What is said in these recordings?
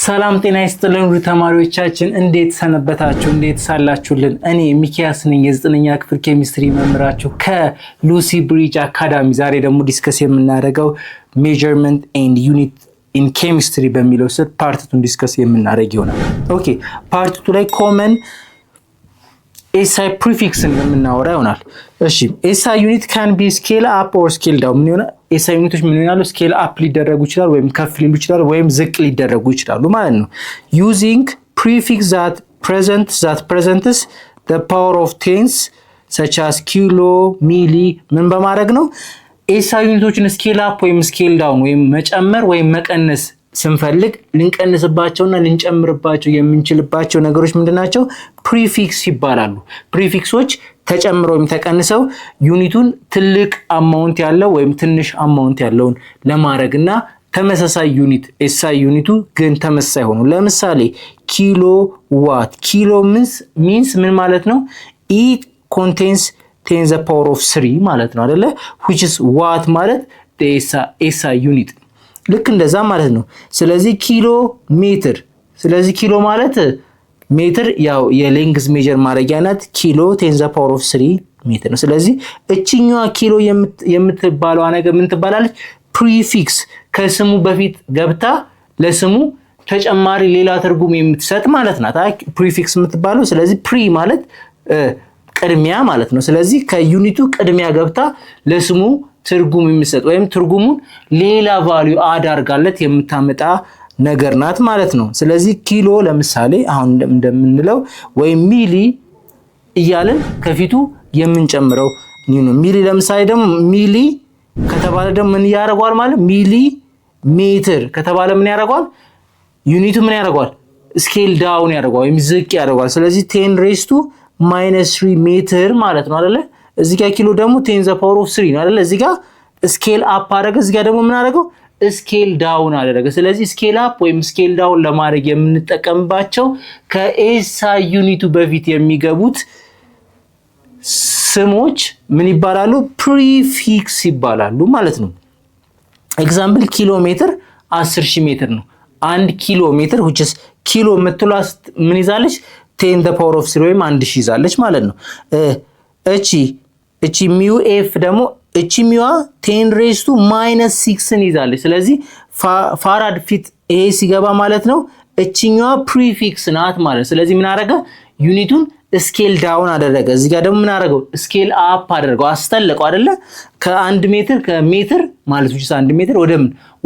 ሰላም ጤና ይስጥልን ተማሪዎቻችን እንዴት ሰነበታችሁ እንዴት ሳላችሁልን እኔ ሚኪያስ ነኝ የ9ኛ ክፍል ኬሚስትሪ መምህራችሁ ከሉሲ ብሪጅ አካዳሚ ዛሬ ደግሞ ዲስከስ የምናደርገው ሜዠርመንት ኤንድ ዩኒት ኢን ኬሚስትሪ በሚለው ስር ፓርት 2 ዲስከስ የምናደርግ ይሆናል ኦኬ ፓርት 2 ላይ ኮመን SI prefix የምናወራ ይሆናል እሺ SI unit can be scale up or scale down ምን ይሆናል SI ዩኒቶች ምን ይሆናሉ scale up ሊደረጉ ይችላል ወይም ከፍ ሊሉ ይችላል ወይም ዝቅ ሊደረጉ ይችላሉ ማለት ነው using prefix that presents the power of tens such as kilo milli ምን በማድረግ ነው SI ዩኒቶችን scale up ወይም scale down ወይም መጨመር ወይም መቀነስ ስንፈልግ ልንቀንስባቸውና ልንጨምርባቸው የምንችልባቸው ነገሮች ምንድናቸው ፕሪፊክስ ይባላሉ ፕሪፊክሶች ተጨምረው ተቀንሰው ዩኒቱን ትልቅ አማውንት ያለው ወይም ትንሽ አማውንት ያለውን ለማድረግና ተመሳሳይ ዩኒት SI ዩኒቱ ግን ተመሳሳይ ሆኖ ለምሳሌ ኪሎ ዋት ኪሎ means ምን ማለት ነው it contains 10 the power of 3 ማለት ነው አይደለ which is watt ማለት SI ዩኒት ልክ እንደዛ ማለት ነው ስለዚህ ኪሎ ሜትር ስለዚህ ኪሎ ማለት ሜትር ያው የሌንግዝ ሜጀር ማድረጊያነት ኪሎ 10 the power of 3 ሜትር ነው ስለዚህ እቺኛዋ ኪሎ የምትባለው ነገር ምን ትባላለች ፕሪፊክስ ከስሙ በፊት ገብታ ለስሙ ተጨማሪ ሌላ ትርጉም የምትሰጥ ማለት ናት ፕሪፊክስ የምትባለው ስለዚህ ፕሪ ማለት ቅድሚያ ማለት ነው ስለዚህ ከዩኒቱ ቅድሚያ ገብታ ለስሙ ትርጉም የሚሰጥ ወይም ትርጉሙን ሌላ ቫልዩ አድ አድርጋለት የምታመጣ ነገር ናት ማለት ነው ስለዚህ ኪሎ ለምሳሌ አሁን እንደምንለው ወይም ሚሊ እያልን ከፊቱ የምንጨምረው ነው ሚሊ ለምሳሌ ደግሞ ሚሊ ከተባለ ደግሞ ምን ያደርጋል ማለት ሚሊ ሜትር ከተባለ ምን ያደርጋል ዩኒቱ ምን ያደርጋል ስኬል ዳውን ያደርጋል ወይም ዝቅ ያደርጋል ስለዚህ 10 raised to -3 ሜትር ማለት ነው አይደለ እዚህ ጋር ኪሎ ደግሞ 10 the power of 3 ነው አይደል እዚህ ጋር ስኬል አፕ አደረገ እዚህ ጋር ደግሞ ምን አደረገው ስኬል ዳውን አደረገ ስለዚህ ስኬል አፕ ወይም ስኬል ዳውን ለማድረግ የምንጠቀምባቸው ከኤስአይ ዩኒቱ በፊት የሚገቡት ስሞች ምን ይባላሉ ፕሪፊክስ ይባላሉ ማለት ነው ኤግዛምፕል ኪሎ ሜትር 10000 ሜትር ነው 1 ኪሎ ሜትር which is ኪሎ የምትሏስ ምን ይዛለች 10 the power of 3 ወይም 1000 ይዛለች ማለት ነው እቺ ሚው ኤፍ ደግሞ እቺ ሚዋ 10 raised to -6 ይዛለች ስለዚህ ፋራድ ፊት ኤ ሲገባ ማለት ነው እቺኛዋ ፕሪፊክስ ናት ማለት ስለዚህ ምን አደረገ ዩኒቱን ስኬል ዳውን አደረገ እዚህ ጋር ደግሞ ምን አደረገው ስኬል አፕ አደረገው አስተለቀው አይደለ ከ1 ሜትር ከሜትር ማለት ነው 1 ሜትር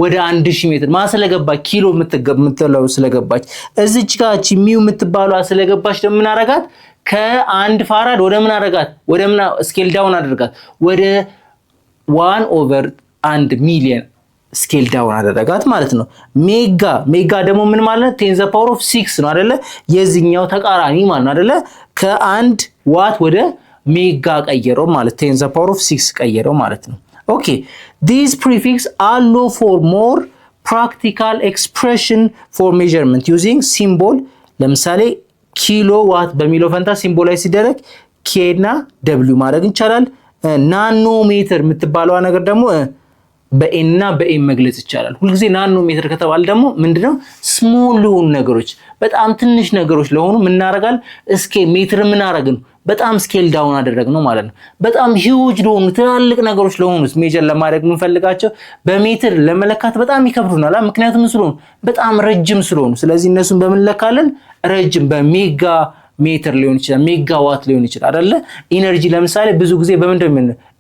ወደ 1000 ሜትር ማስለገባ ኪሎ የምትለው ስለገባች እዚች ጋር እቺ ሚው የምትባለው ስለገባች ደግሞ ምን አደረጋት ከአንድ ፋራድ ወደ ምን አደረጋት ወደ ምን ስኬል ዳውን አደረጋት ወደ 1/1 ሚሊዮን ስኬል ዳውን አደረጋት ማለት ነው ሜጋ ደግሞ ምን ማለት 10 the power of 6 ነው አይደለ የዚህኛው ተቃራኒ ማለት ነው አይደለ ከ1 ዋት ወደ ሜጋ ቀየረው ማለት 10 the power of 6 ቀየረው ማለት ነው ኦኬ these prefix allow for more practical expression for measurement using symbol ለምሳሌ ኪሎ ዋት በሚለው ፈንታ ሲምቦላይዝ ሲደረግ ኬ እና ደብሊው ማድረግ ይቻላል ናኖሜትር የምትባለው ነገር ደግሞ በኤን እና በኤም መግለጽ ይቻላል ሁልጊዜ ናኖሜትር ከተባለ ደግሞ ምንድነው ስሞል ነገሮች በጣም ትንሽ ነገሮች ለሆኑ ምን እናደርጋለን ስኬል ሜትር ምን አደረግን በጣም ስኬል ዳውን አደረግነው ማለት ነው በጣም ሂውጅ ለሆኑ ትላልቅ ነገሮች ለሆኑ ሜጀር ለማድረግ የምንፈልጋቸው በሜትር ለመለካት በጣም ይከብዱናል ምክንያቱም ስለሆኑ በጣም ረጅም ስለሆኑ ስለዚህ እነሱን በምን ለካለን ረጅም በሜጋ ሜትር ሊሆን ይችላል ሜጋ ዋት ሊሆን ይችላል አይደለ ኢነርጂ ለምሳሌ ብዙ ጊዜ በመንደም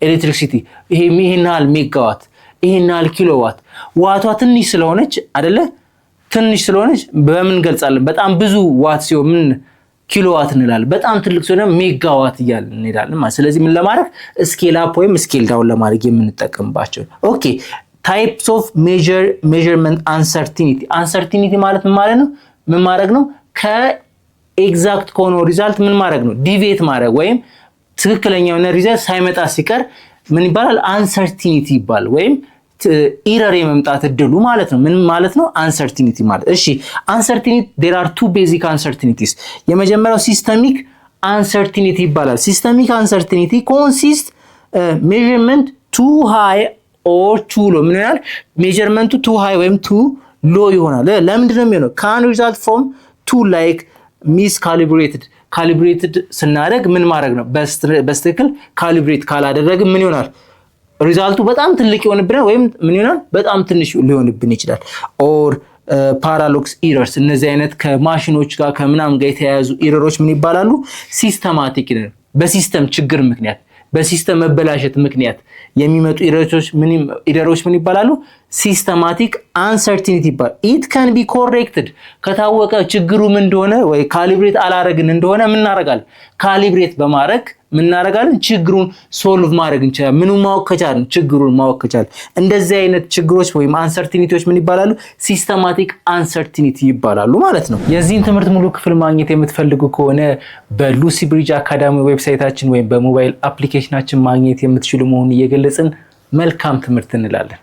ኤሌክትሪሲቲ ይሄናል ሜጋ ዋት ይሄናል ኪሎ ዋት ዋቷ ትንሽ ስለሆነች አይደለ ትንሽ ስለሆነች በምን ገልጻለን በጣም ብዙ ዋት ሲሆን ምን ኪሎ ዋት እንላለን በጣም ትልቅ ሲሆን ሜጋ ዋት እያልን እንሄዳለን ማለት ስለዚህ ምን ለማድረግ ስኬል አፕ ወይም ስኬል ዳውን ለማድረግ የምንጠቀምባቸው ኦኬ ታይፕስ ኦፍ ሜዠርመንት አንሰርቲኒቲ ማለት ምን ማለት ነው ምን ማድረግ ነው ከኤግዛክት ኮኖ ሪዛልት ምን ማድረግ ነው ዲቪዬት ማድረግ ወይም ትክክለኛው ሪዛልት ሳይመጣ ሲቀር ምን ይባላል አንሰርቲኒቲ ይባላል ወይም ኢረር የመምጣት እድሉ ማለት ነው ምን ማለት ነው አንሰርቲኒቲ ማለት እሺ አንሰርቲኒቲ there are two basic uncertainties የመጀመሪያው ሲስተሚክ አንሰርቲኒቲ ይባላል ሲስተሚክ አንሰርቲኒቲ consists measurement too high or too low ምን ይላል ሜዠርመንቱ too high ወይም too ሎ ይሆናል። ለምንድን ነው የሚሆነው? can result from two like ካሊብሬትድ ስናደርግ ምን ማድረግ ነው? በስትክክል ካሊብሬት ካላደረግን ምን ይሆናል? ሪዛልቱ በጣም ትልቅ ይሆንብናል ወይም ምን ይሆናል? በጣም ትንሽ ሊሆንብን ይችላል። ኦር ፓራዶክስ ኢረርስ፣ እነዚህ አይነት ከማሽኖች ጋር ከምናምን ጋር የተያያዙ ኢረሮች ምን ይባላሉ? ሲስተማቲክ ኢረር፣ በሲስተም ችግር ምክንያት በሲስተም መበላሸት ምክንያት የሚመጡ ኢረሮች ምን ይባላሉ? ሲስተማቲክ አንሰርቲኒቲ ይባላል። ኢት ካን ቢ ኮሬክትድ፣ ከታወቀ ችግሩ ምን እንደሆነ ወይ ካሊብሬት አላረግን እንደሆነ ምን እናረጋለን? ካሊብሬት በማድረግ ምን እናረጋለን? ችግሩን ሶልቭ ማድረግ እንችላለን። ምኑ ማወቅ ከቻልን፣ ችግሩን ማወቅ ከቻልን። እንደዚህ አይነት ችግሮች ወይም አንሰርቲኒቲዎች ምን ይባላሉ? ሲስተማቲክ አንሰርቲኒቲ ይባላሉ ማለት ነው። የዚህን ትምህርት ሙሉ ክፍል ማግኘት የምትፈልጉ ከሆነ በሉሲ ብሪጅ አካዳሚ ዌብሳይታችን ወይም በሞባይል አፕሊኬሽናችን ማግኘት የምትችሉ መሆኑን እየገለጽን መልካም ትምህርት እንላለን።